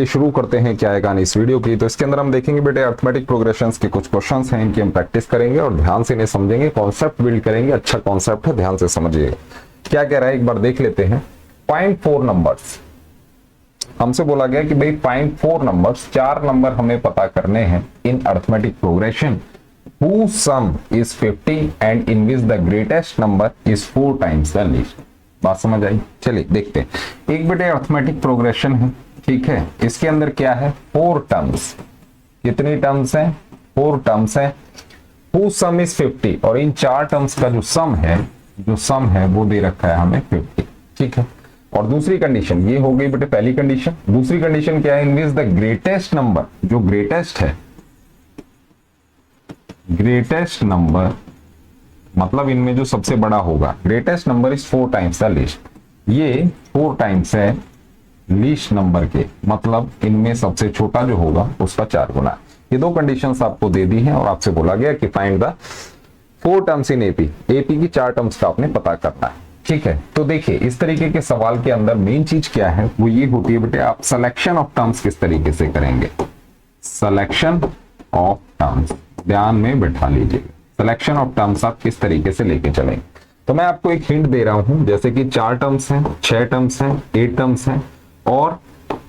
शुरू करते हैं क्या है कहानी इस वीडियो की। तो इसके अंदर हम देखेंगे बेटे अर्थमेटिक प्रोग्रेशंस के कुछ क्वेश्चंस हैं, इनकी हम प्रैक्टिस करेंगे और ध्यान से इन्हें समझेंगे, कॉन्सेप्ट बिल्ड करेंगे। अच्छा कॉन्सेप्ट है, ध्यान से समझिएगा क्या कह रहा है, एक बार देख लेते हैं। 0.4 नंबर्स, हमसे बोला गया कि भाई 0.4 नंबर्स, 4 नंबर हमें पता करने हैं in arithmetic progression whose sum is 50 and in which the greatest number is 4 times the least। बात समझ आई? चलिए देखते हैं। एक बेटे अर्थमेटिक प्रोग्रेशन है, ठीक है, इसके अंदर क्या है, 4 टर्म्स। कितनी टर्म्स हैं? 4 टर्म्स हैं। whose sum is 50, और इन 4 टर्म्स का जो सम है वो दे रखा है हमें 50, ठीक है। और दूसरी कंडीशन ये हो गई बेटे पहली कंडीशन। दूसरी कंडीशन क्या है, इन विच द ग्रेटेस्ट नंबर, जो ग्रेटेस्ट है, ग्रेटेस्ट नंबर मतलब इनमें जो सबसे बड़ा होगा, greatest number is 4 times the least. ये 4 टाइम्स है लीस्ट नंबर के, मतलब इनमें सबसे छोटा जो होगा उसका 4 गुना। ये दो कंडीशंस आपको दे दी हैं और आपसे बोला गया कि find the 4 terms in AP. AP की 4 टर्म्स का आपने पता करना है, ठीक है। तो देखिए इस तरीके के सवाल के अंदर मेन चीज क्या है, वो ये होती है बेटे, आप सिलेक्शन ऑफ टर्म्स किस तरीके से करेंगे। सिलेक्शन ऑफ टर्म्स ध्यान में बैठा लीजिएगा, सिलेक्शन ऑफ टर्म्स आप किस तरीके से लेके चलेंगे। तो मैं आपको एक हिंट दे रहा हूं, जैसे कि 4 टर्म्स हैं, 6 टर्म्स हैं, 8 टर्म्स हैं और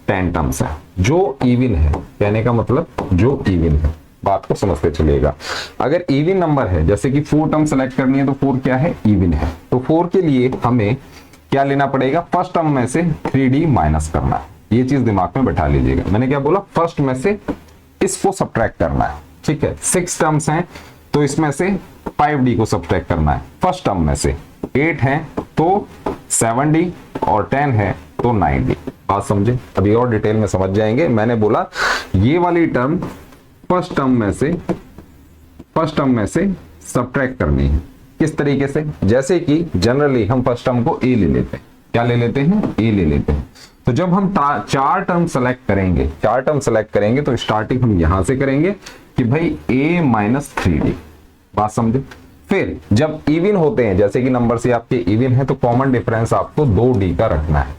10 टर्म्स हैं, जो इवन है, कहने का मतलब जो इवन है। बात को समझते चलिएगा। अगर इवन नंबर है, जैसे कि 4 टर्म सेलेक्ट करनी है, तो 4 क्या है, इवन है। तो 4 के लिए हमें क्या लेना पड़ेगा, फर्स्ट टर्म में से 3d माइनस करना है। ये चीज दिमाग में बैठा लीजिएगा। मैंने क्या बोला, फर्स्ट में से इसको सब्ट्रैक्ट करना है, ठीक है। 6 टर्म्स हैं तो इसमें से 5d को सब्ट्रैक्ट करना है। फर्स्ट टर्म में से 8 है तो 7d और 10 है तो 9d। बात समझे? अभी और डिटेल में समझ जाएंगे। मैंने बोला ये वाली टर्म फर्स्ट टर्म में से सब्ट्रैक्ट करनी है। किस तरीके से, जैसे कि जनरली हम फर्स्ट टर्म को ए ले लेते हैं। क्या ले लेते हैं? ए ले लेते हैं। तो जब हम 4 टर्म सेलेक्ट करेंगे तो स्टार्टिंग हम यहां से करेंगे कि भाई a माइनस 3d। बात समझे? फिर जब इवन होते हैं, जैसे कि नंबर से आपके इवन है, तो कॉमन डिफरेंस आपको 2d का रखना है।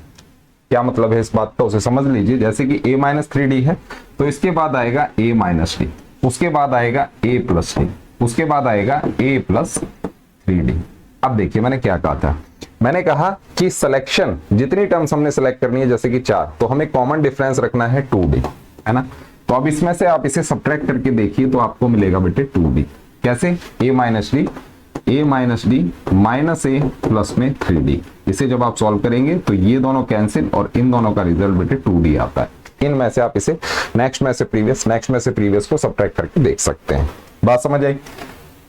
क्या मतलब है इस बात का, उसे समझ लीजिए। जैसे कि a माइनस 3d है तो इसके बाद आएगा a माइनस d, उसके बाद आएगा a प्लस d, उसके बाद आएगा a प्लस 3d। अब देखिए मैंने क्या कहा था, मैंने कहा कि सिलेक्शन, जितनी टर्म्स हमने सेलेक्ट करनी है, जैसे कि 4, तो हमें कॉमन डिफरेंस रखना है 2d, है ना। तो अब इसमें से आप इसे सब्ट्रैक्ट करके देखिए तो आपको मिलेगा बेटे 2d। कैसे? a minus d minus a plus में 3d। इसे जब आप सॉल्व करेंगे तो ये दोनों कैंसिल और इन दोनों का रिजल्ट बेटे 2d आता है। इनमें से आप इसे नेक्स्ट में से प्रीवियस को सब्ट्रैक्ट करके देख सकते हैं। बात समझ आई?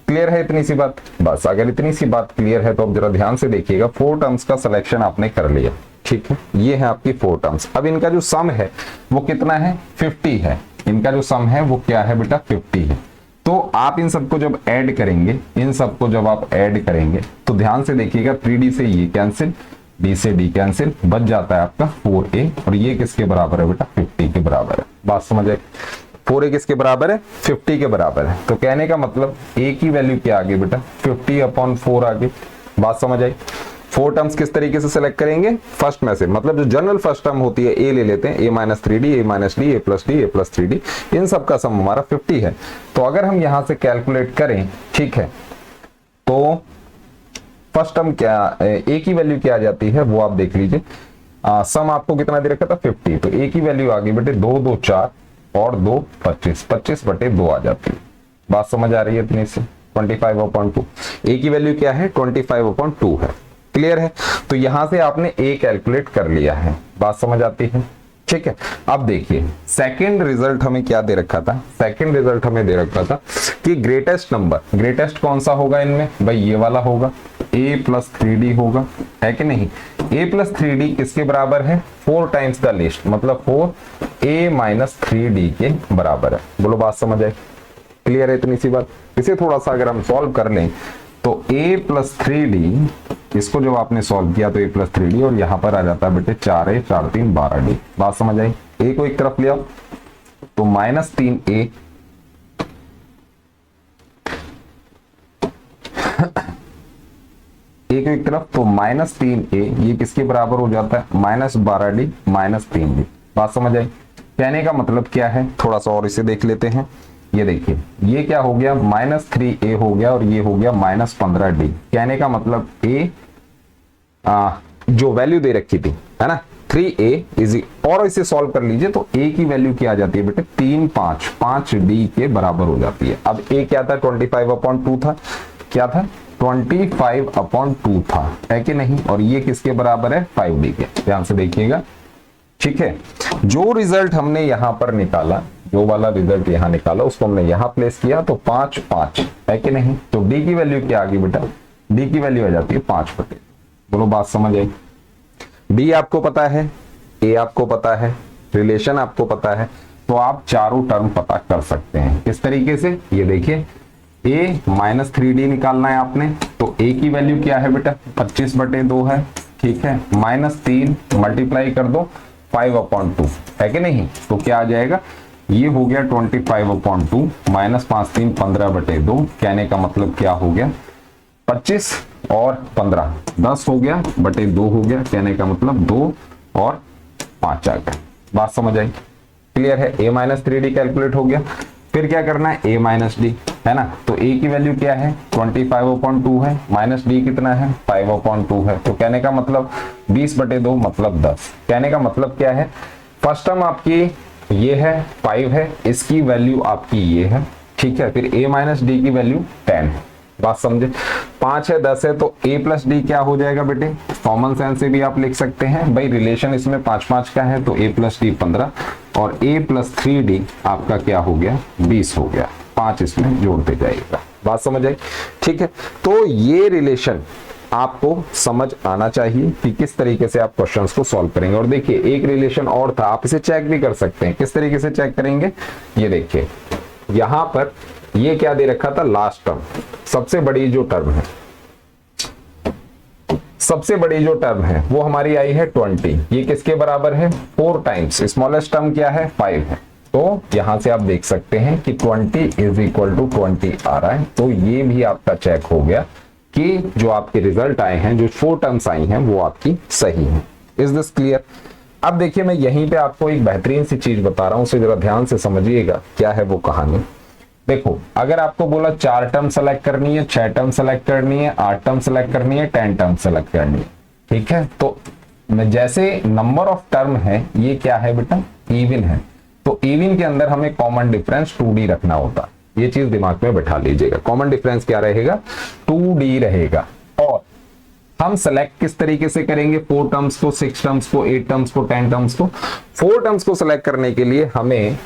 क्लियर है इतनी सी बात? बस अगर इतनी सी बात क्लियर है तो अब जरा ध्यान से देखिएगा। 4 टर्म्स का सिलेक्शन आपने कर लिया, ठीक है। ये है आपकी 4 टर्म्स। अब इनका जो सम है वो कितना है, 50 है। इनका जो सम है वो क्या है बेटा, 50 है। तो आप इन सबको जब ऐड करेंगे, तो ध्यान से देखिएगा, 3d से ये कैंसिल, d से d कैंसिल, बच जाता है आपका 4a, और ये किसके बराबर है बेटा, 50 के बराबर है। बात समझ आए? 4a किसके बराबर है, 50 के बराबर है। तो कहने का मतलब a की वैल्यू क्या आ गई बेटा, 50/4 आ गई। बात समझ आई? 4 टर्म्स किस तरीके से सेलेक्ट करेंगे, फर्स्ट में से, मतलब जो जनरल फर्स्ट टर्म होती है a ले लेते हैं, a minus 3d, a minus d, a plus d, a plus 3d। इन सब का सम हमारा 50 है। तो अगर हम यहां से कैलकुलेट करें, ठीक है, तो फर्स्ट टर्म क्या, a की वैल्यू क्या आ जाती है वो आप देख लीजिए। सम आपको कितना दे रखा था, 50। तो a की वैल्यू आ गई बेटे 2 2 4 और 2 25, 25/2 आ जाती है। बात समझ आ रही है इतनी से? 25/2। a की वैल्यू क्या है, 25/2 है। क्लियर है? तो यहां से आपने a कैलकुलेट कर लिया है। बात समझ आती है? ठीक है। अब देखिए सेकंड रिजल्ट हमें क्या दे रखा था, सेकंड रिजल्ट हमें दे रखा था कि ग्रेटेस्ट नंबर, ग्रेटेस्ट कौन सा होगा इनमें, भाई ये वाला होगा, a प्लस 3d होगा, है कि नहीं। a प्लस 3d किसके बराबर है, 4 टाइम्स द लीस्ट, मतलब 4a माइनस 3d के बराबर है। बोलो बात समझ आए? क्लियर है इतनी सी बात? इसे थोड़ा सा अगर हम सॉल्व कर लें तो a प्लस 3d, इसको जब आपने सॉल्व किया तो a प्लस 3d, और यहां पर आ जाता है बेटे 4a 4 3 12d। बात समझ आई? a को एक तरफ ले आओ तो माइनस 3a, a को एक तरफ तो माइनस 3a, ये किसके बराबर हो जाता है, माइनस 12d माइनस 3d। बात समझ आई? कहने का मतलब क्या है, थोड़ा सा और इसे देख लेते हैं। ये देखिए, ये क्या हो गया, -3a हो गया और ये हो गया -15d। कहने का मतलब a जो वैल्यू दे रखी थी, है ना, 3a इजी, और इसे सॉल्व कर लीजिए तो a की वैल्यू क्या आ जाती है बेटे, 5d के बराबर हो जाती है। अब a क्या था, 25/2 था, क्या था, 25/2 था, है कि नहीं, और ये किसके बराबर है, 5d के। ध्यान से देखिएगा, ठीक है। जो रिजल्ट हमने यहां पर निकाला, जो वाला रिजल्ट यहां निकाला, उसको हमने यहां प्लेस किया तो 5 है कि नहीं। तो d की वैल्यू क्या आ गई बेटा, d की वैल्यू आ जाती है 5/, बोलो बात समझ आई। d आपको पता है, a आपको पता है, रिलेशन आपको पता है, तो आप चारों टर्म पता कर सकते हैं। किस तरीके से, ये देखिए, a -3d निकालना है आपने, तो a की वैल्यू क्या है बेटा, 25/2 है, ठीक है, -3 मल्टीप्लाई कर दो 5/2, है कि नहीं। तो क्या आ जाएगा, ये हो गया 25/2 -5 3 15/2। कहने का मतलब क्या हो गया, 25 और 15 10 हो गया, बटे 2 हो गया। कहने का मतलब 2 और 5 आ गया। बात समझ आई, क्लियर है। a -3d कैलकुलेट हो गया, फिर क्या करना है, a - d, है ना। तो a की वैल्यू क्या है, 25/2 है, माइनस d कितना है, 5/2 है। तो कहने का मतलब 20/2 मतलब 10। कहने का मतलब क्या है, फर्स्ट टर्म आपकी ये है 5 है, इसकी वैल्यू आपकी ये है, ठीक है। फिर a - d की वैल्यू 10 है। बात समझे, 5 है 10 है, तो a + d क्या हो जाएगा बेटे, कॉमन सेंस से भी आप लिख सकते हैं भाई, रिलेशन इसमें 5 का है, तो a + d 15 और a + 3d आपका क्या हो गया, 20 हो गया। 5 इसमें जोड़ते जाइएगा। बात समझ आई, ठीक है। तो ये रिलेशन आपको समझ आना चाहिए कि किस तरीके से आप क्वेश्चंस को सॉल्व करेंगे। और देखिए, एक रिलेशन और था, आप इसे चेक भी कर सकते हैं। किस तरीके से चेक करेंगे, ये देखिए, यहां पर ये क्या दे रखा था, लास्ट टर्म, सबसे बड़ी जो टर्म है, सबसे बड़ी जो टर्म है वो हमारी आई है 20। ये किसके बराबर है, 4 टाइम्स स्मॉलेस्ट टर्म क्या है, 5 है। तो यहां से आप देख सकते हैं कि 20 = 20 आ रहा है। तो ये भी आपका चेक हो गया कि जो आपके रिजल्ट आए हैं, जो 4 टर्म्स आई हैं, वो आपकी सही है। Is this clear. अब देखिए, मैं यहीं पे आपको एक बेहतरीन सी चीज बता रहा हूं, उसे जरा ध्यान से समझिएगा क्या है वो कहानी। देखो, अगर आपको बोला 4 टर्म सेलेक्ट करनी है, 6 टर्म सेलेक्ट करनी है, 8 टर्म सेलेक्ट करनी है, 10 टर्म सेलेक्ट करनी है, ठीक है। तो जैसे नंबर ऑफ टर्म है, ये क्या है बेटा, इवन है। तो इवन के अंदर हमें कॉमन डिफरेंस 2d रखना होता है। ये चीज दिमाग में बैठा लीजिएगा। कॉमन डिफरेंस क्या रहेगा, 2d रहेगा। और हम सेलेक्ट किस तरीके से करेंगे, 4 टर्म्स को, 6 टर्म्स को, 8 टर्म्स को, 10 टर्म्स को। 4 टर्म्स को सेलेक्ट करने के लिए हमें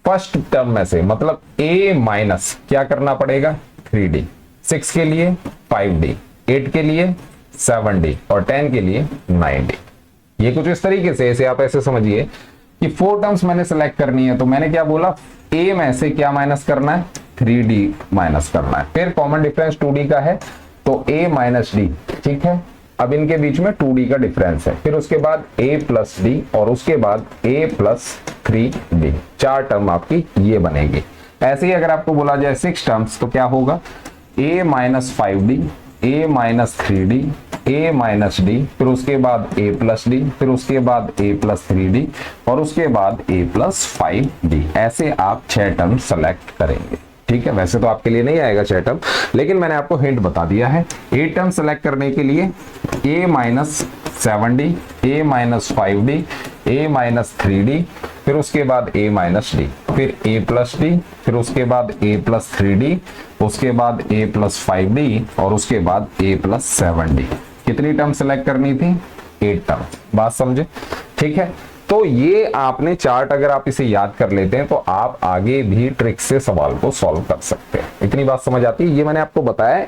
फर्स्ट टर्म में से, मतलब a- क्या करना पड़ेगा, 3d, 6 के लिए 5d, 8 के लिए 7d और 10 के लिए 9d। ये कुछ इस तरीके से, इसे आप ऐसे समझिए कि 4 टर्म्स मैंने सेलेक्ट करनी है, तो मैंने क्या बोला, a में से क्या माइनस करना है, 3d माइनस करना है। फिर कॉमन डिफरेंस 2d का है, तो a - d, ठीक है। अब इनके बीच में 2d का डिफरेंस है। फिर उसके बाद a + d और उसके बाद a + 3d। 4 टर्म आपकी ये बनेगी। ऐसे ही अगर आपको बोला जाए 6 टर्म्स, तो क्या होगा, a - 5d, a - 3d, a - d, फिर उसके बाद a + d, फिर उसके बाद a + 3d और उसके बाद a + 5d। ऐसे आप 6 टर्म सेलेक्ट करेंगे, ठीक है। वैसे तो आपके लिए नहीं आएगा 6 टर्म, लेकिन मैंने आपको हिंट बता दिया है। 8 टर्म सेलेक्ट करने के लिए a - 7d, a - 5d, a - 3d, फिर उसके बाद a - d, फिर a + d, फिर उसके बाद a + 3d, उसके बाद a + 5d और उसके बाद a + 7d। कितनी टर्म सेलेक्ट करनी थी, 8 टर्म। बात समझे, ठीक है। तो ये आपने चार्ट अगर आप इसे याद कर लेते हैं, तो आप आगे भी ट्रिक से सवाल को सॉल्व कर सकते हैं। इतनी बात समझ आती है। ये मैंने आपको बताया,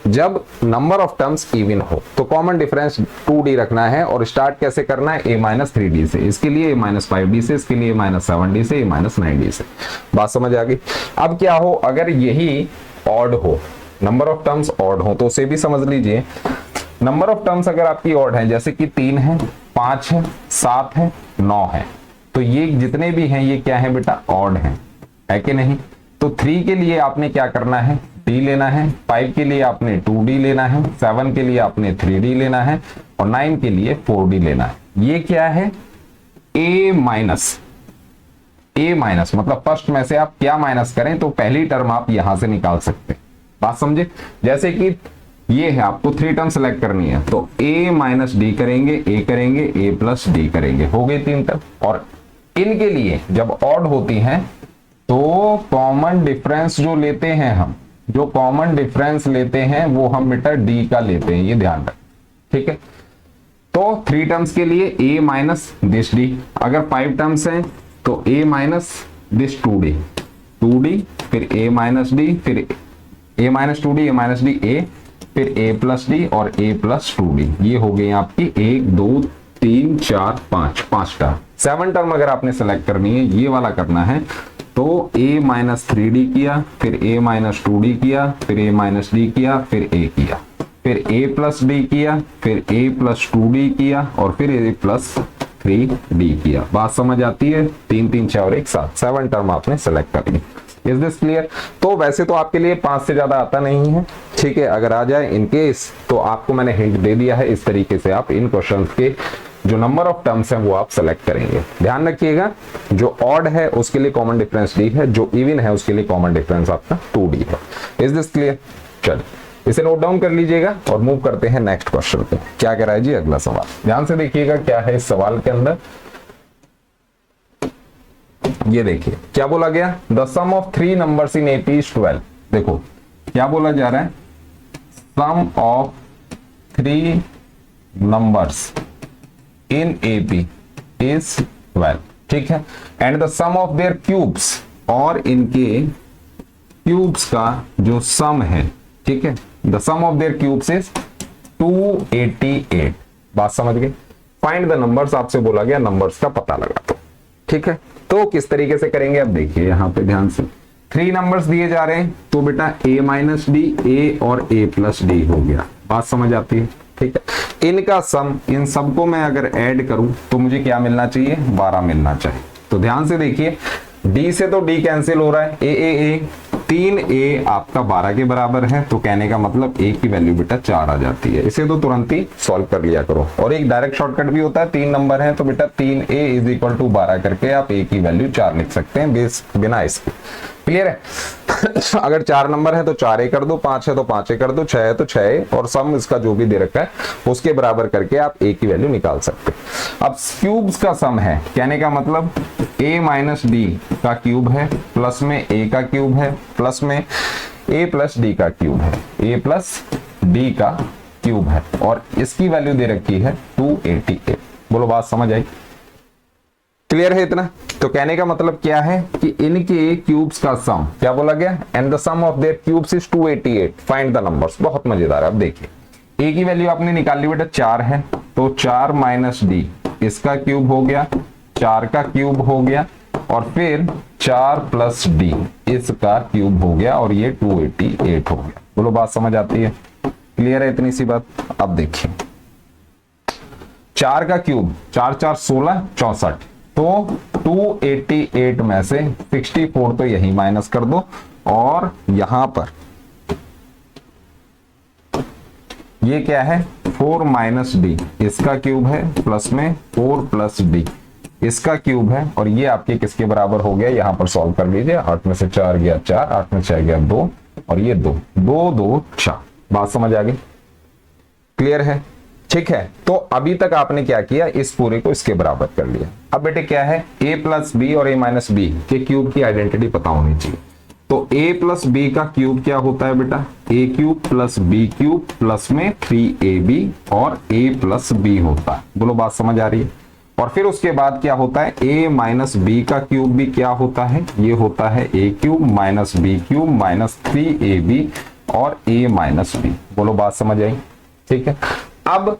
जब नंबर ऑफ टर्म्स इवन हो तो कॉमन डिफरेंस 2d रखना है। और स्टार्ट कैसे करना है, a - 3d से, इसके लिए a - 5d से, इसके लिए a - 7d से, a - 9d से। बात समझ आ गई। अब क्या हो, अगर यही ऑड हो, नंबर ऑफ टर्म्स ऑड हो, तो उसे भी समझ लीजिए। नंबर ऑफ टर्म्स अगर आपकी ऑड है, जैसे कि 3 है, 5 है, 7 है, 9 है, तो ये जितने भी हैं ये क्या है बेटा, ऑड है कि नहीं। तो 3 के लिए आपने क्या करना है, d लेना है, 5 के लिए आपने 2d लेना है, 7 के लिए आपने 3d लेना है और 9 के लिए 4d लेना है। ये क्या है, a - ए माइनस, मतलब फर्स्ट में से आप क्या माइनस करें तो पहली टर्म आप यहां से निकाल सकते हैं। बात समझे? जैसे कि ये है, आपको 3 टर्म सेलेक्ट करनी है तो a माइनस डी करेंगे, a करेंगे, a प्लस डी करेंगे, हो गई 3 टर्म। और इनके लिए जब ऑड होती हैं तो कॉमन डिफरेंस जो लेते हैं हम, जो कॉमन डिफरेंस लेते हैं वो हम बेटा डी का लेते हैं, ये ध्यान रख, ठीक है। तो 3 टर्म्स के लिए a माइनस दिस डी, अगर 5 टर्म्स हैं तो a minus this 2d, 2d फिर a माइनस डी, फिर a minus 2d, a minus D, a फिर a प्लस डी और a प्लस 2d। ये हो गई आपकी 1 2 3 4 5 टर्म। 7 टर्म अगर आपने सेलेक्ट करनी है, ये वाला करना है तो a माइनस 3d किया, फिर a माइनस 2d किया, फिर a माइनस डी किया, फिर a किया, फिर a प्लस डी किया, फिर a प्लस 2d किया और फिर a प्लस 3d किया। बात समझ आती है? 3 3 6 और एक साथ 7 टर्म आपने सेलेक्ट करनी। Is this clear? तो वैसे तो आपके लिए 5 से ज्यादा आता नहीं है, ठीक है। अगर आ जाए इन केस तो आपको मैंने हिंट दे दिया है, इस तरीके से आप इन क्वेश्चंस के जो नंबर ऑफ टर्म्स हैं वो आप सेलेक्ट करेंगे। ध्यान रखिएगा, जो ऑड है उसके लिए कॉमन डिफरेंस डी है, जो इवन है उसके लिए कॉमन डिफरेंस आपका 2d है। Is this clear? चलिए इसे नोट डाउन कर लीजिएगा और मूव करते हैं नेक्स्ट क्वेश्चन पे। क्या कह रहा है जी अगला सवाल? ध्यान से देखिएगा क्या है इस सवाल के अंदर। ये देखिए क्या बोला गया, the sum of 3 numbers in AP is 12। देखो क्या बोला जा रहा है, sum of 3 numbers in AP is 12, ठीक है। And the sum of their cubes, और इनके क्यूब्स का जो सम है, ठीक है, the sum of their cubes is 288। बात समझ गए? फाइंड द नंबर्स, आपसे बोला गया नंबर्स का पता लगा दो, ठीक है। तो किस तरीके से करेंगे अब देखिए यहां पे ध्यान से, 3 नंबर्स दिए जा रहे हैं तो बेटा a माइनस डी, a और a प्लस डी हो गया। बात समझ आती है? ठीक है। इनका सम, इन सबको मैं अगर ऐड करूं तो मुझे क्या मिलना चाहिए? 12 मिलना चाहिए। तो ध्यान से देखिए, d से तो d कैंसिल हो रहा है, a 3a आपका 12 के बराबर है, तो कहने का मतलब a की वैल्यू बेटा 4 आ जाती है। इसे तो तुरंत ही सॉल्व कर लिया करो। और एक डायरेक्ट शॉर्टकट भी होता है, 3 नंबर है तो बेटा 3a इज इक्वल टू 12 करके आप a की वैल्यू 4 लिख सकते हैं बिना इसके। क्लियर है? अगर 4 नंबर है तो 4a कर दो, 5 है तो 5a कर दो, 6 है तो 6a, और सम इसका जो भी दे रखा है उसके बराबर करके आप a की वैल्यू निकाल सकते हैं। अब क्यूब्स का सम है, कहने का मतलब a माइनस डी का क्यूब है, प्लस में a का क्यूब है, प्लस में a प्लस डी का क्यूब है, a प्लस डी का क्यूब है, और इसकी वैल्यू दे रखी है 288। बोलो बात समझ आई? क्लियर है इतना? तो कहने का मतलब क्या है कि इनके क्यूब्स का सम, क्या बोला गया, and the sum of their cubes is 288, find the numbers. बहुत मजेदार है। अब देखिए a की वैल्यू आपने निकाल ली बेटा 4 है, तो 4 माइनस डी इसका क्यूब हो गया, 4 का क्यूब हो गया, और फिर 4 प्लस डी इसका क्यूब हो गया, और ये 288 हो गया। बोलो बात समझ आती है? क्लियर है इतनी सी बात? अब देखिए 4 का क्यूब, 4 4 16 64, तो 288 में से 64 तो यही माइनस कर दो, और यहां पर ये क्या है, 4 माइनस डी इसका क्यूब है, प्लस में 4 प्लस डी इसका क्यूब है, और ये आपके किसके बराबर हो गया? यहां पर सॉल्व कर लीजिए। 8 में से 4 गया 4, 8 में 6 गया 2, और ये 2 2 2 4। बात समझ आ गई? क्लियर है? ठीक है। तो अभी तक आपने क्या किया, इस पूरे को इसके बराबर कर लिया। अब बेटे क्या है, a प्लस बी और a माइनस बी के क्यूब की आइडेंटिटी पता होनी चाहिए। तो a प्लस बी का क्यूब क्या होता है बेटा, a cube plus b cube plus में 3ab और a प्लस b होता है। बोलो बात समझ आ रही है? और फिर उसके बाद क्या होता है, a माइनस बी का क्यूब भी क्या होता है, ये होता है a cube minus b cube minus 3ab और a माइनस b। बोलो बात समझ आई? ठीक है। अब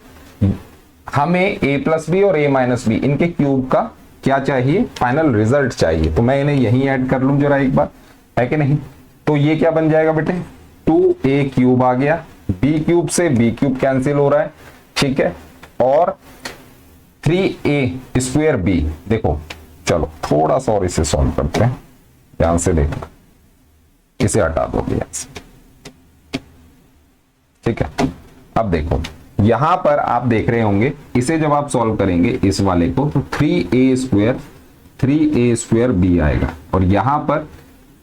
हमें a प्लस बी और a माइनस बी इनके क्यूब का क्या चाहिए, फाइनल रिजल्ट चाहिए। तो मैं इन्हें यहीं ऐड कर लूं जरा एक बार, है कि नहीं? तो ये क्या बन जाएगा बेटे, 2a क्यूब आ गया, b क्यूब से b क्यूब कैंसिल हो रहा है, ठीक है, और 3a स्क्वायर b। देखो चलो थोड़ा सा और इसे सॉल्व करते हैं, ध्यान से देखना, इसे हटा दोगे यहां से, ठीक है। अब देखो यहां पर आप देख रहे होंगे, इसे जब आप सॉल्व करेंगे इस वाले को, तो 3a स्क्वायर 3a² b आएगा और यहां पर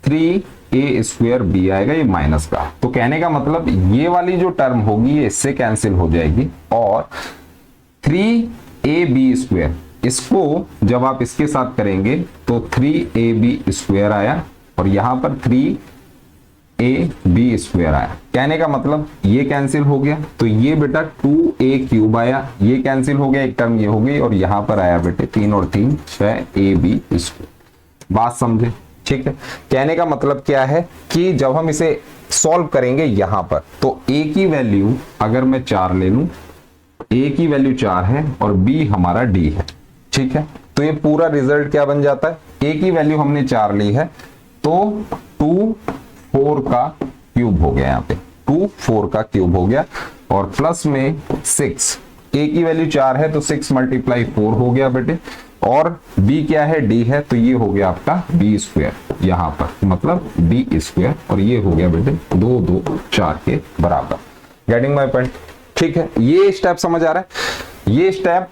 3a² b आएगा, ये माइनस का। तो कहने का मतलब ये वाली जो टर्म होगी ये इससे कैंसिल हो जाएगी और 3ab², इसको जब आप इसके साथ करेंगे तो 3ab² आया और यहां पर 3ab² आया। कहने का मतलब ये कैंसिल हो गया तो ये बेटा 2a³ आया, ये कैंसिल हो गया, एक टर्म ये हो गई और यहां पर आया बेटे 3 और 3 6ab²। बात समझे? ठीक है। कहने का मतलब क्या है कि जब हम इसे सॉल्व करेंगे यहां पर तो a की वैल्यू अगर मैं 4 ले लूं, a की वैल्यू 4 है और b हमारा d है, ठीक है। तो ये पूरा रिजल्ट क्या बन जाता है, a की वैल्यू हमने 4 ली है तो 2 4 का क्यूब हो गया, यहाँ पे 2 4 का क्यूब हो गया और प्लस में 6, a की वैल्यू 4 है तो 6 × 4 हो गया बेटे और b क्या है, d है, तो ये हो गया आपका b² यहाँ पर, मतलब b² और ये हो गया बेटे 2 2 4 के बराबर। Getting my point? ठीक है। ये स्टेप समझ आ रहा है? ये स्टेप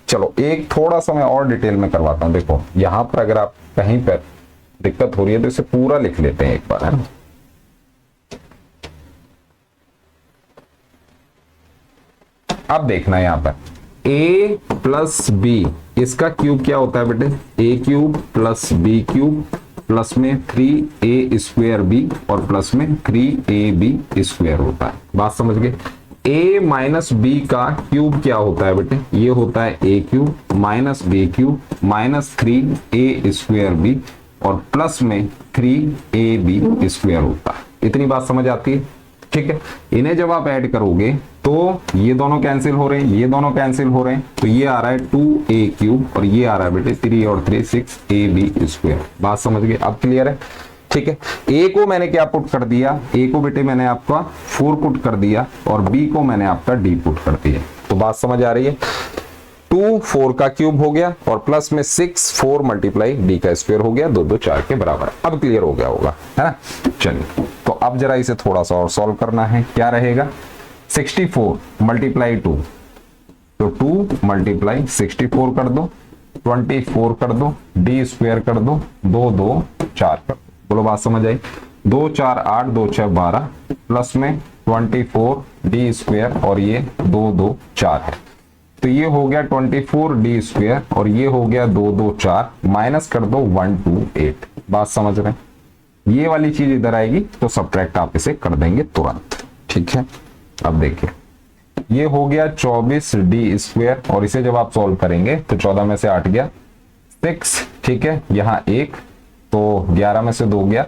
चलो एक थोड़ा सा मैं और डिटेल में करवाता हूं। देखो यहां पर अगर आप कहीं पर दिक्कत हो रही है तो इसे पूरा लिख लेते हैं एक बार, है ना। अब देखना यहां पर a + b, इसका क्यूब क्या होता है बेटे, a³ + b³ प्लस में 3a² और प्लस में 3ab² होता है। बात समझ गए? a - b का क्यूब क्या होता है बेटे, ये होता है a³ - b³ - 3a² और प्लस में 3ab² होता है। इतनी बात समझ आती है? ठीक है। इन्हें जब आप ऐड करोगे तो ये दोनों कैंसिल हो रहे हैं, ये दोनों कैंसिल हो रहे हैं, तो ये आ रहा है 2a³ और ये आ रहा है बेटे 3 और 3 6ab²। बात समझ गए? अब क्लियर है? ठीक है। a को मैंने क्या पुट कर दिया, a को बेटे मैंने आपका 4 पुट कर दिया और b को मैंने आपका d पुट कर दिया। तो बात समझ आ रही है? 2 4 का क्यूब हो गया और प्लस में 6 4 × d का स्क्वायर हो गया, 2 2 4 के बराबर। अब क्लियर हो गया होगा, है ना। चलिए तो अब जरा इसे थोड़ा सा और सॉल्व करना है। क्या रहेगा, 64 × 2, तो 2 × 64 कर दो, 24 कर दो, d² कर दो, 2 2 4 कर दो। बोलो बात समझ आई? 2 4 8 2 6 12 प्लस में 24 d² और ये 2 2 4 है, तो ये हो गया 24 d² और ये हो गया 2 2 4, माइनस कर दो 1 2 8। बात समझ रहे हैं? ये वाली चीज इधर आएगी तो सब्ट्रैक्ट आप इसे कर देंगे तुरंत, ठीक है। अब देखिए ये हो गया 24 d² और इसे जब आप सॉल्व करेंगे तो 14 में से 8 गया 6, ठीक है। यहाँ 1 तो 11 में से 2 गया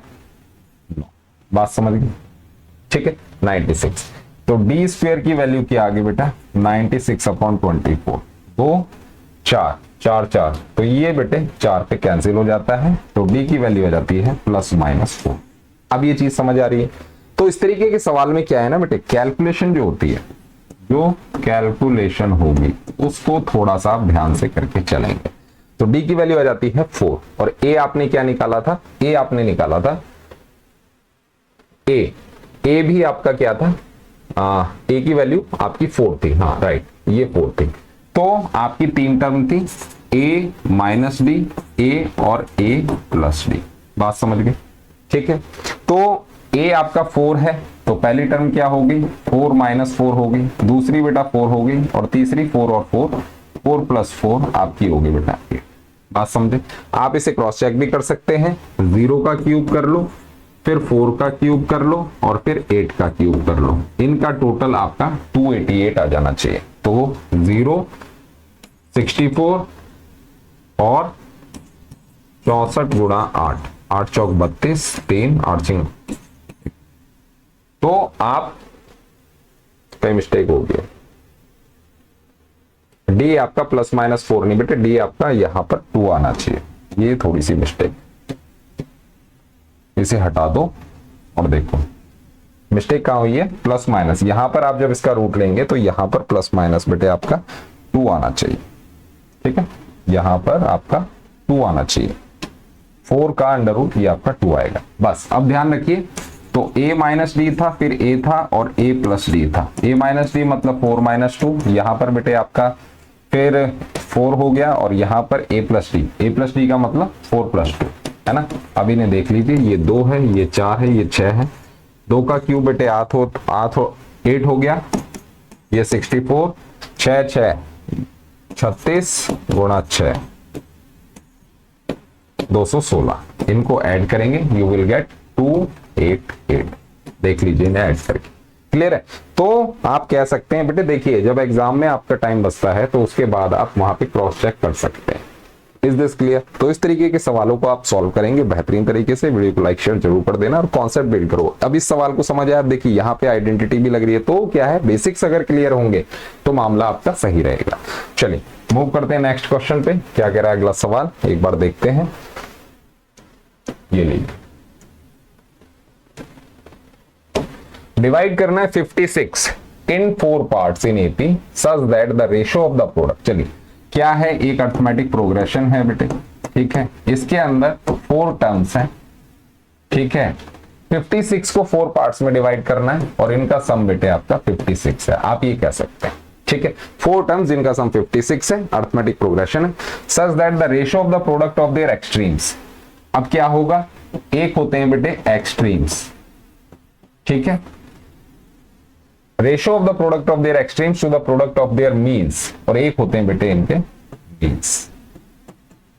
9। बात समझ गई? ठीक है। 96, तो d² की वैल्यू क्या आ गई बेटा, 96/24। 2 4 4 4, तो ये बेटे 4 पे कैंसिल हो जाता है, तो d की वैल्यू आ जाती है +-4। अब ये चीज समझ आ रही है? तो इस तरीके के सवाल में क्या है ना बेटे, कैलकुलेशन जो होती है, जो कैलकुलेशन होगी उसको थोड़ा सा आप ध्यान से करके चलेंगे। तो d की वैल्यू आ जाती है 4 और a आपने क्या निकाला था, a आपने निकाला था a भी आपका क्या था, a की वैल्यू आपकी 4 थी, हाँ राइट, ये 4 थी। तो आपकी 3 टर्म थी, a - d, a और a + d। बात समझ गए? ठीक है। तो a आपका 4 है तो पहली टर्म क्या होगी, 4 - 4 होगी, दूसरी बेटा 4 होगी और तीसरी 4 और 4, 4 + 4 आपकी होगी बेटा 8। बात समझे? आप इसे क्रॉस चेक भी कर सकते हैं, 0 का क्यूब कर लो, फिर 4 का क्यूब कर लो और फिर 8 का क्यूब कर लो, इनका टोटल आपका 288 आ जाना चाहिए। तो 0 64 और 64 × 8, 8 चौक 32, 3 8 6। तो आप कई मिस्टेक हो गई, डी आपका +-4 नहीं बेटे, डी आपका यहां पर 2 आना चाहिए, ये थोड़ी सी मिस्टेक, इसे हटा दो और देखो मिस्टेक कहां हुई है, +-, यहां पर आप जब इसका रूट लेंगे तो यहां पर +- बेटे आपका 2 आना चाहिए, ठीक है। यहां पर आपका 2 आना चाहिए, 4 का अंडर रूट ये आपका 2 आएगा। बस अब ध्यान रखिए, तो a - d था, फिर a था और a + d था। a - d मतलब 4 - 2, यहां पर बेटे आपका फिर 4 हो गया और यहाँ पर a प्लस डी का मतलब 4 प्लस 2 है ना। अब इन्हें देख लीजिए, ये 2 है, ये 4 है, ये 6 है। 2 का क्यूब बेटे 8 हो गया, ये 64, 6 36 गुणा 6 216। इनको ऐड करेंगे, यू विल गेट 288। देख लीजिए इन्हें ऐड करके, क्लियर है। तो आप कह सकते हैं बेटे, देखिए जब एग्जाम में आपका टाइम बचता है तो उसके बाद आप वहां पे क्रॉस चेक कर सकते हैं। Is this clear? तो इस तरीके के सवालों को आप सॉल्व करेंगे बेहतरीन तरीके से। वीडियो को लाइक शेयर जरूर कर देना और कॉन्सेप्ट बिल्ड करो। अब इस सवाल को समझ आया, देखिए यहाँ पे आइडेंटिटी भी लग रही है, तो क्या है, बेसिक्स अगर क्लियर होंगे तो मामला आपका सही रहेगा। चलिए मूव करते हैं नेक्स्ट क्वेश्चन पे। क्या कह रहा है अगला सवाल, एक बार देखते हैं। ये लीजिए, डिवाइड करना है 56 इन 4 parts in AP such that the ratio of the product. चलिए क्या है, एक अरिथमेटिक प्रोग्रेशन है बेटे, ठीक है। इसके अंदर 4 टर्म्स हैं, ठीक है। 56 को 4 पार्ट्स में डिवाइड करना है और इनका सम बेटे आपका 56 है, आप ये कह सकते हैं, ठीक है। 4 टर्म्स, इनका सम 56 है, अरिथमेटिक प्रोग्रेशन है। Such that the ratio of the product of their extremes. अब क्या होगा, एक होते हैं बेटे एक्सट्रीम्स, ठीक है। Ratio of the product of their extremes to the product of their means, और एक होते हैं बेटे इनके मीन्स।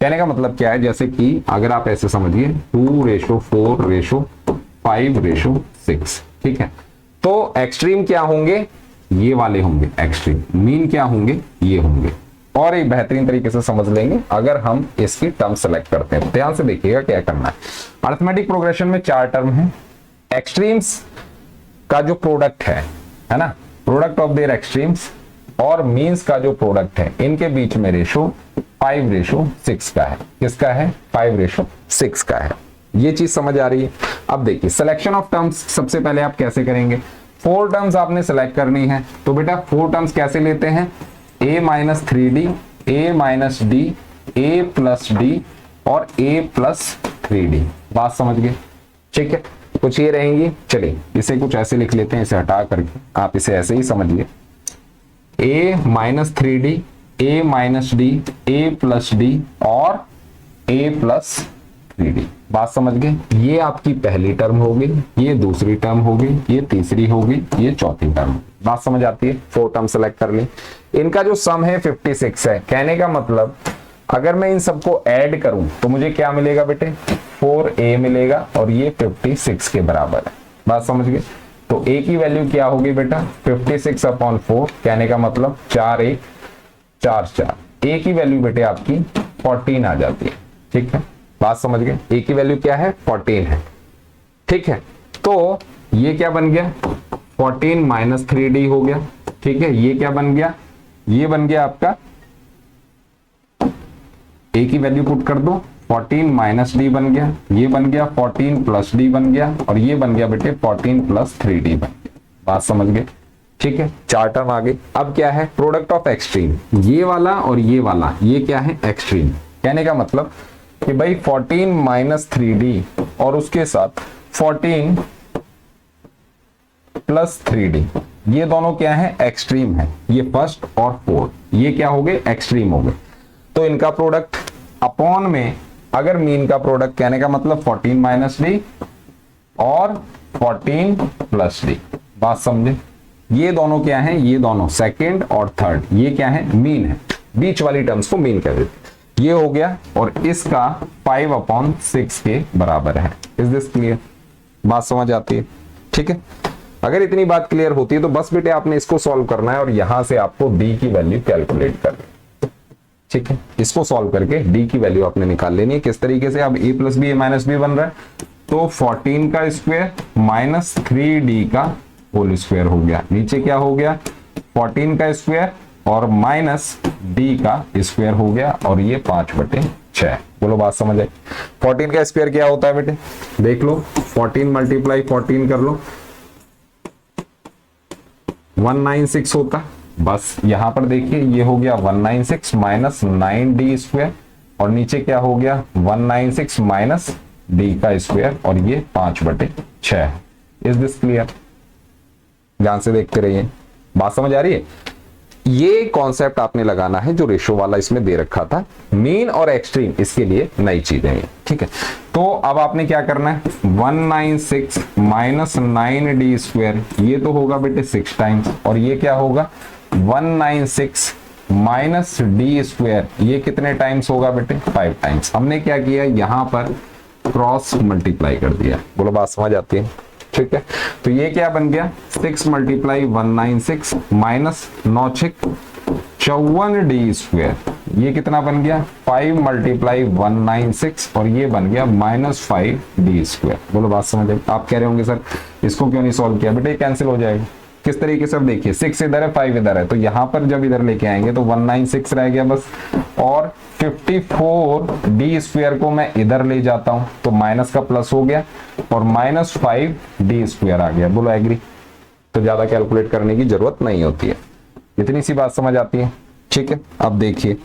कहने का मतलब क्या है, जैसे कि अगर आप ऐसे समझिए 2:4:5:6, ठीक है। तो एक्सट्रीम क्या होंगे, ये वाले होंगे एक्सट्रीम, मीन क्या होंगे, ये होंगे। और एक बेहतरीन तरीके से समझ लेंगे अगर हम इसकी टर्म सेलेक्ट करते हैं। ध्यान से देखिएगा क्या करना है। अरिथमेटिक प्रोग्रेशन में 4 टर्म है। एक्सट्रीम्स का जो प्रोडक्ट है ना, प्रोडक्ट ऑफ देयर एक्सट्रीम्स और मीन्स का जो प्रोडक्ट है, इनके बीच में रेशो 5:6 का है। किसका है, 5:6 का है। ये चीज समझ आ रही है। अब देखिए सिलेक्शन ऑफ टर्म्स सबसे पहले आप कैसे करेंगे, 4 टर्म्स आपने सेलेक्ट करनी है। तो बेटा 4 टर्म्स कैसे लेते हैं, a-3d, a-d, a+d और a+3d। बात समझ गए, ठीक है। कुछ ये रहेंगी, चलिए इसे कुछ ऐसे लिख लेते हैं, इसे हटा करके आप इसे ऐसे ही समझिए, a-3d, a-d, a+d और a+3d। बात समझ गए। ये आपकी पहली टर्म होगी, ये दूसरी टर्म होगी, ये तीसरी होगी, ये चौथी टर्म। बात समझ आती है। 4 टर्म सेलेक्ट कर ली, इनका जो सम है 56 है। कहने का मतलब अगर मैं इन सबको ऐड करूं तो मुझे क्या मिलेगा बेटे, 4a मिलेगा और ये 56 के बराबर है। बात समझ गए। तो a की वैल्यू क्या होगी बेटा, 56/4, कहने का मतलब 4×1 4×4। a की वैल्यू बेटे आपकी 14 आ जाती है, ठीक है। बात समझ गए। a की वैल्यू क्या है, 14 है, ठीक है। तो ये क्या बन गया, 14 - 3d हो गया, ठीक है। ये क्या बन गया, ये बन गया आपका, a की वैल्यू पुट कर दो, 14 - d बन गया, ये बन गया 14 + d बन गया और ये बन गया बेटे 14 + 3d बन गया। बात समझ गए, ठीक है। 4 टर्म आ गई। अब क्या है, प्रोडक्ट ऑफ एक्सट्रीम, ये वाला और ये वाला, ये क्या है, एक्सट्रीम। कहने का मतलब कि भाई 14 - 3d और उसके साथ 14 + 3d, ये दोनों क्या है, एक्सट्रीम है। ये फर्स्ट और फोर्थ, ये क्या हो गए, एक्सट्रीम हो गए। तो इनका प्रोडक्ट अपॉन में अगर मीन का प्रोडक्ट, कहने का मतलब 14 - d और 14 + d। बात समझे। ये दोनों क्या हैं, ये दोनों सेकंड और थर्ड, ये क्या है, मीन है। बीच वाली टर्म्स को मीन कह देते हैं। ये हो गया और इसका 5/6 के बराबर है। Is this clear? बात समझ आती है, ठीक है। अगर इतनी बात क्लियर होती है तो बस बेटे आपने इसको सॉल्व करना है और यहां से आपको d की वैल्यू कैलकुलेट करनी है, ठीक है। इसको सॉल्व करके d की वैल्यू आपने निकाल लेनी है। किस तरीके से, अब a + b a - b बन रहा है, तो 14 का स्क्वायर - 3d का होल स्क्वायर हो गया। नीचे क्या हो गया, 14 का स्क्वायर और -d का स्क्वायर हो गया और ये 5/6। बोलो बात समझ आई। 14 का स्क्वायर क्या होता है बेटे, देख लो, 14 × 14 कर लो, 196 होता। बस यहां पर देखिए ये हो गया 196 - 9d स्क्वायर और नीचे क्या हो गया, 196 - d का स्क्वायर और ये 5/6। Is this clear? ध्यान से देखते रहिए। बात समझ आ रही है। ये कॉन्सेप्ट आपने लगाना है जो रेशो वाला इसमें दे रखा था। मीन और एक्सट्रीम इसके लिए नई चीजें हैं, ठीक है। तो अब आपने क्या करना है, 196 माइनस 9d स्क्वायर, ये तो होगा बेटे 6 टाइम्स, और ये क्या होगा 196 माइनस डी स्क्वायर, ये कितने टाइम्स होगा बेटे 5 टाइम्स। हमने क्या किया, यहां पर क्रॉस मल्टीप्लाई कर दिया। बोलो बात समझ आती है, ठीक है। तो ये क्या बन गया 6 मल्टीप्लाई 196 माइनस 9 6 54 डी स्क्वायर, ये कितना बन गया 5 मल्टीप्लाई 196 और ये बन गया माइनस 5 डी स्क्वायर। बोलो बात समझ आई। आप कह रहे होंगे सर इसको क्यों नहीं सॉल्व किया, बेटे कैंसिल हो जाएगा। किस तरीके से, अब देखिए 6 इधर है 5 इधर है, तो यहां पर जब इधर लेके आएंगे तो 196 रह गया बस, और 54 डी स्क्वायर को मैं इधर ले जाता हूं तो माइनस का प्लस हो गया और माइनस 5 डी स्क्वायर आ गया। बोलो एग्री। तो ज्यादा कैलकुलेट करने की जरूरत नहीं होती है, इतनी सी बात समझ आती है, ठीक है। अब देखिए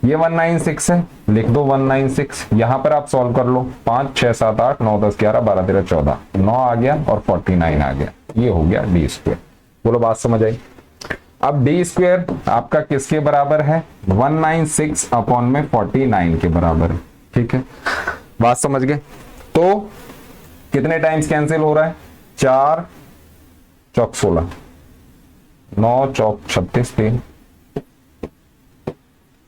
ये 196 है, लिख दो 196, यहां पर आप सॉल्व कर लो, 5 6 7 8 9 10 11 12 13 14, 9 आ गया और 49 आ गया, ये हो गया डी स्क्वायर। बोलो बात समझ आई। अब डी स्क्वायर आपका किसके बराबर है, 196 अपॉन में 49 के बराबर है, ठीक है। बात समझ गए। तो कितने टाइम्स कैंसिल हो रहा है, 4 चौक 16, 9 चौक 36 3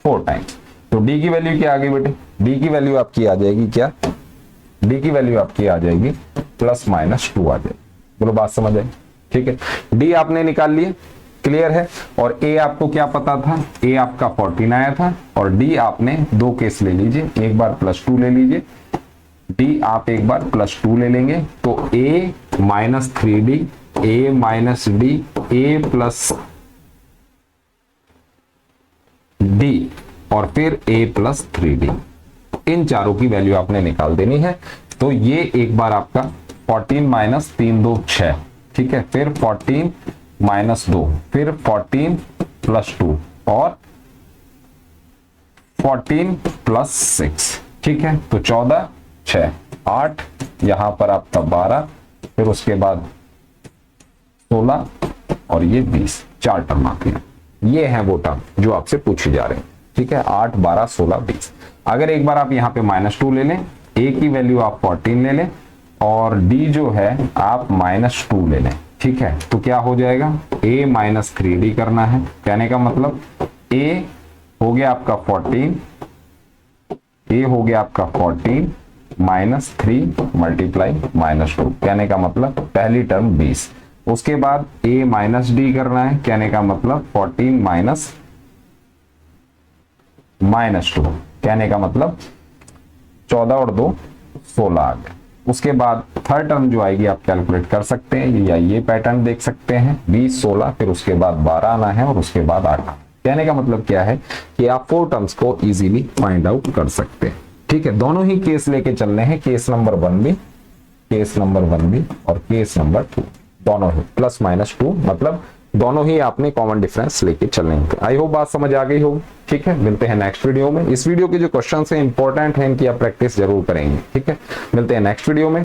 4 टाइम्स। तो डी की वैल्यू क्या आ गई बेटे, डी की वैल्यू आपकी आ जाएगी क्या, डी की वैल्यू आपकी आ जाएगी प्लस माइनस 2 आ जाएगी। बोलो बात समझ आई, ठीक है। डी आपने निकाल लिए, क्लियर है। और ए आपको क्या पता था, ए आपका 14 आया था, और डी आपने दो केस ले लीजिए, एक बार +2 ले लीजिए, डी आप एक बार +2 ले लेंगे, तो a minus 3d, a minus D, a plus d और फिर a प्लस 3d, इन चारों की वैल्यू आपने निकाल देनी है। तो ये एक बार आपका 14 माइनस 3 2 6, ठीक है, फिर 14 माइनस 2, फिर 14 प्लस 2 और 14 प्लस 6, ठीक है। तो 14 6 8, यहां पर आपका 12, फिर उसके बाद 16 और ये 20, 4 टर्म आती है। ये है वो टर्म जो आपसे पूछी जा रहे हैं, ठीक है। 8 12 16 20। अगर एक बार आप यहाँ पे -2 ले लें, a की वैल्यू आप 14 ले लें और d जो है आप -2 ले लें, ठीक है, तो क्या हो जाएगा a माइनस 3d करना है। कहने का मतलब a हो गया आपका 14, a हो गया आपका 14 माइनस 3 मल्टीप्लाई -2, कहने का मतलब पहली टर्म 20। उसके बाद a माइनस डी करना है, कहने का मतलब 14 माइनस -2, कहने का मतलब 14 और 2 16 आ गए। उसके बाद थर्ड टर्म जो आएगी आप कैलकुलेट कर सकते हैं, या ये पैटर्न देख सकते हैं, 20 16, फिर उसके बाद 12 आना है और उसके बाद 8। कहने का मतलब क्या है कि आप 4 टर्म्स को इजीली फाइंड आउट कर सकते हैं, ठीक है। दोनों ही केस लेके चलने हैं, केस नंबर 1 भी, केस नंबर 1 भी और केस नंबर 2, दोनों ही +-2, मतलब दोनों ही आपने कॉमन डिफरेंस लेके चलने हैं। आई होप बात समझ आ गई होगी, ठीक है। मिलते हैं नेक्स्ट वीडियो में। इस वीडियो के जो क्वेश्चंस हैं इंपॉर्टेंट हैं, इनकी आप प्रैक्टिस जरूर करेंगे, ठीक है। मिलते हैं नेक्स्ट वीडियो में।